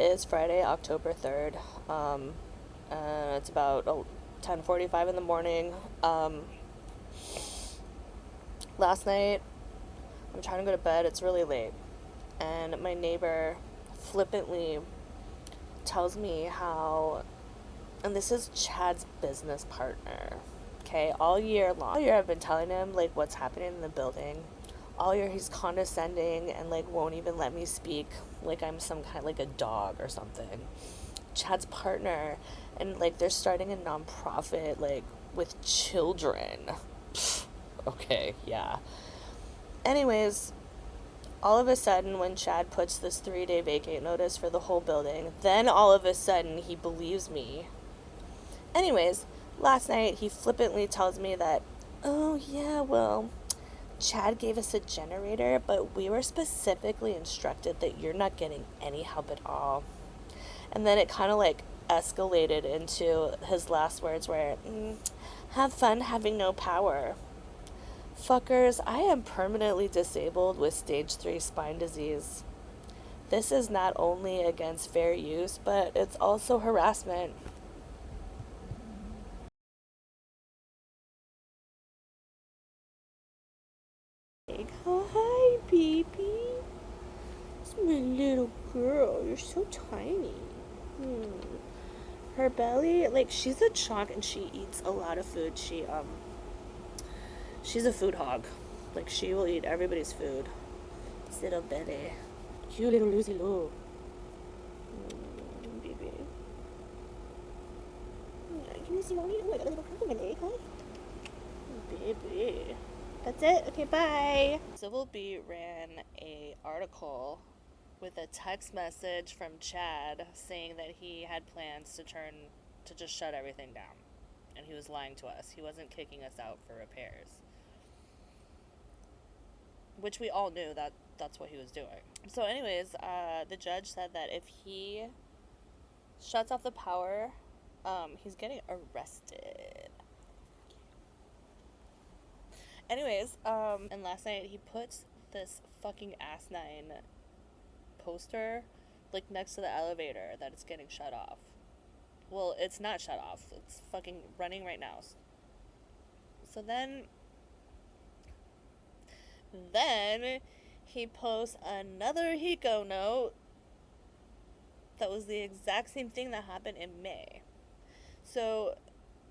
It's Friday, October 3rd. It's about 10:45 in the morning. Last night, I'm trying to go to bed. It's really late. And my neighbor flippantly tells me how, and this is Chad's business partner. Okay, all year long. All year I've been telling him, like, what's happening in the building. All year he's condescending and, like, won't even let me speak like I'm some kind, like a dog or something. Chad's partner, and, like, they're starting a nonprofit, like, with children. Okay, yeah. Anyways, all of a sudden, when Chad puts this 3-day vacate notice for the whole building, then all of a sudden he believes me. Anyways, last night he flippantly tells me that, oh yeah, well, Chad gave us a generator, but we were specifically instructed that you're not getting any help at all. And then it kind of like escalated into his last words were, have fun having no power. Fuckers, I am permanently disabled with stage 3 spine disease. This is not only against fair use, but it's also harassment. Oh, hi, baby. It's my little girl. You're so tiny. Her belly, like, she's a chunk and she eats a lot of food. She's a food hog. Like, she will eat everybody's food. This little belly. You little Lucy Lou. Baby. Can you see mommy? Oh, I got a little cramp in my leg, huh? Baby. That's it? Okay, bye. Civil Beat ran a article with a text message from Chad saying that he had plans to just shut everything down. And he was lying to us. He wasn't kicking us out for repairs. Which we all knew that that's what he was doing. So anyways, the judge said that if he shuts off the power, he's getting arrested. Anyways, and last night he puts this fucking asinine poster like next to the elevator that it's getting shut off. Well, it's not shut off. It's fucking running right now. So then he posts another HECO note that was the exact same thing that happened in May. So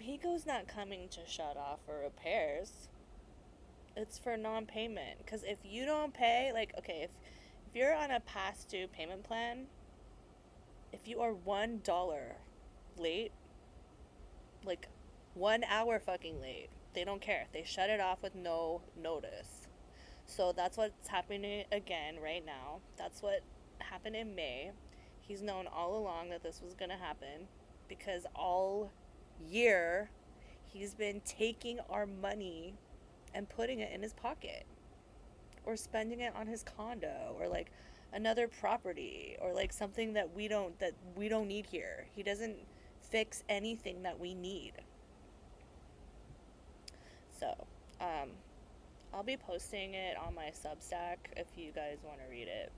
HECO's not coming to shut off for repairs. It's for non-payment. Because if you don't pay, like, okay, if you're on a past due payment plan, if you are $1 late, like 1 hour fucking late, they don't care. They shut it off with no notice. So that's what's happening again right now. That's what happened in May. He's known all along that this was going to happen because all year he's been taking our money and putting it in his pocket or spending it on his condo or like another property or like something that we don't need here. He doesn't fix anything that we need. So, I'll be posting it on my Substack if you guys want to read it.